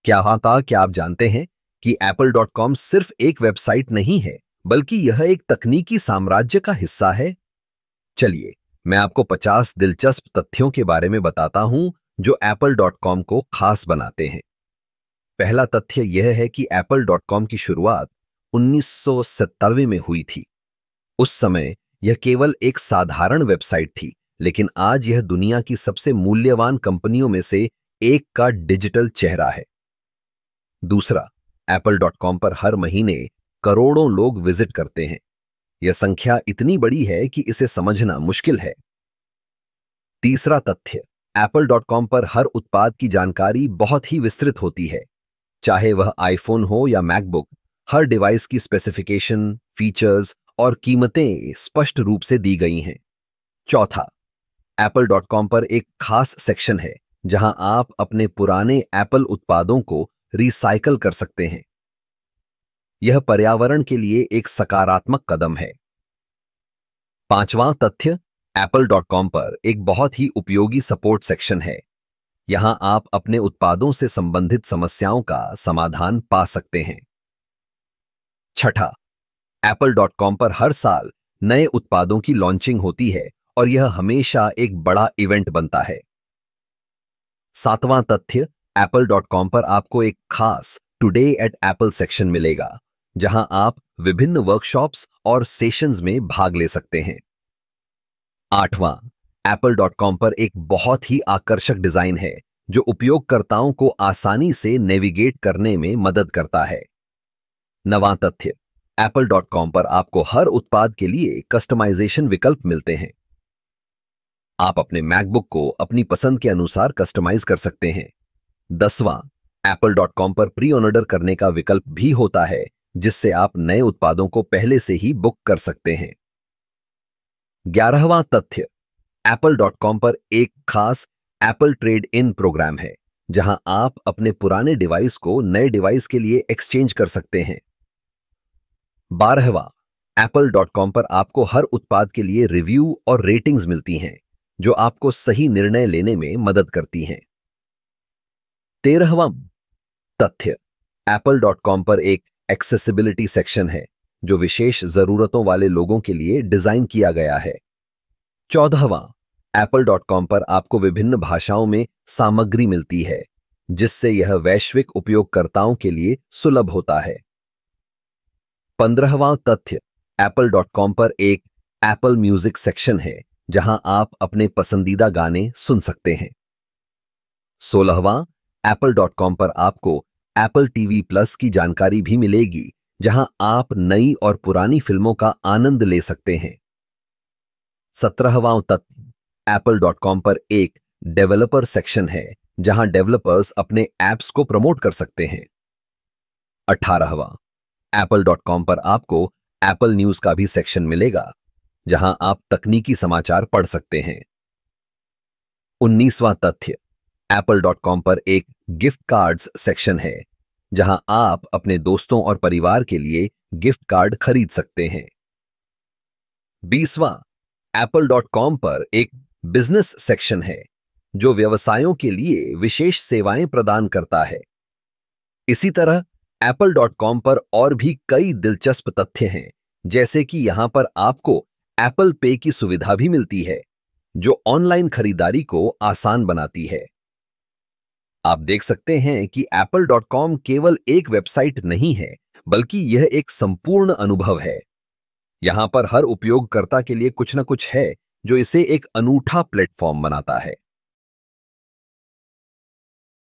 क्या आप जानते हैं कि apple.com सिर्फ एक वेबसाइट नहीं है, बल्कि यह एक तकनीकी साम्राज्य का हिस्सा है। चलिए, मैं आपको 50 दिलचस्प तथ्यों के बारे में बताता हूं जो apple.com को खास बनाते हैं। पहला तथ्य यह है कि apple.com की शुरुआत 1997 में हुई थी। उस समय यह केवल एक साधारण वेबसाइट थी, लेकिन आज यह दुनिया की सबसे मूल्यवान कंपनियों में से एक का डिजिटल चेहरा है। दूसरा, apple.com पर हर महीने करोड़ों लोग विजिट करते हैं। यह संख्या इतनी बड़ी है कि इसे समझना मुश्किल है। तीसरा तथ्य, apple.com पर हर उत्पाद की जानकारी बहुत ही विस्तृत होती है। चाहे वह आईफोन हो या मैकबुक, हर डिवाइस की स्पेसिफिकेशन, फीचर्स और कीमतें स्पष्ट रूप से दी गई हैं। चौथा, apple.com पर एक खास सेक्शन है जहां आप अपने पुराने एप्पल उत्पादों को रिसाइकल कर सकते हैं। यह पर्यावरण के लिए एक सकारात्मक कदम है। पांचवां तथ्य, apple.com पर एक बहुत ही उपयोगी सपोर्ट सेक्शन है। यहां आप अपने उत्पादों से संबंधित समस्याओं का समाधान पा सकते हैं। छठा, apple.com पर हर साल नए उत्पादों की लॉन्चिंग होती है और यह हमेशा एक बड़ा इवेंट बनता है। सातवां तथ्य, apple.com पर आपको एक खास टुडे एट एप्पल सेक्शन मिलेगा, जहां आप विभिन्न वर्कशॉप्स और सेशंस में भाग ले सकते हैं। आठवां, apple.com पर एक बहुत ही आकर्षक डिजाइन है जो उपयोगकर्ताओं को आसानी से नेविगेट करने में मदद करता है। नवां तथ्य, apple.com पर आपको हर उत्पाद के लिए कस्टमाइजेशन विकल्प मिलते हैं। आप अपने मैकबुक को अपनी पसंद के अनुसार कस्टमाइज कर सकते हैं। 10वां, apple.com पर प्री ऑर्डर करने का विकल्प भी होता है, जिससे आप नए उत्पादों को पहले से ही बुक कर सकते हैं। 11वां तथ्य, apple.com पर एक खास एप्पल ट्रेड इन प्रोग्राम है, जहां आप अपने पुराने डिवाइस को नए डिवाइस के लिए एक्सचेंज कर सकते हैं। 12वां, apple.com पर आपको हर उत्पाद के लिए रिव्यू और रेटिंग्स मिलती हैं, जो आपको सही निर्णय लेने में मदद करती हैं। 13वां तथ्य, apple.com पर एक एक्सेसिबिलिटी सेक्शन है, जो विशेष जरूरतों वाले लोगों के लिए डिजाइन किया गया है। 14वां, apple.com पर आपको विभिन्न भाषाओं में सामग्री मिलती है, जिससे यह वैश्विक उपयोगकर्ताओं के लिए सुलभ होता है। 15वां तथ्य, apple.com पर एक एप्पल म्यूजिक सेक्शन है, जहां आप अपने पसंदीदा गाने सुन सकते हैं। 16वां, apple.com पर आपको एप्पल टीवी प्लस की जानकारी भी मिलेगी, जहां आप नई और पुरानी फिल्मों का आनंद ले सकते हैं। 17वां तथ्य, apple.com पर एक डेवलपर सेक्शन है, जहां डेवलपर्स अपने ऐप्स को प्रमोट कर सकते हैं। 18वां, apple.com पर आपको एप्पल न्यूज का भी सेक्शन मिलेगा, जहां आप तकनीकी समाचार पढ़ सकते हैं। 19वां तथ्य, apple.com पर एक गिफ्ट कार्ड्स सेक्शन है, जहां आप अपने दोस्तों और परिवार के लिए गिफ्ट कार्ड खरीद सकते हैं। 20वां, apple.com पर एक बिजनेस सेक्शन है, जो व्यवसायों के लिए विशेष सेवाएं प्रदान करता है। इसी तरह apple.com पर और भी कई दिलचस्प तथ्य हैं, जैसे कि यहां पर आपको एप्पल पे की सुविधा भी मिलती है, जो ऑनलाइन खरीदारी को आसान बनाती है। आप देख सकते हैं कि apple.com केवल एक वेबसाइट नहीं है, बल्कि यह एक संपूर्ण अनुभव है। यहां पर हर उपयोगकर्ता के लिए कुछ न कुछ है, जो इसे एक अनूठा प्लेटफॉर्म बनाता है।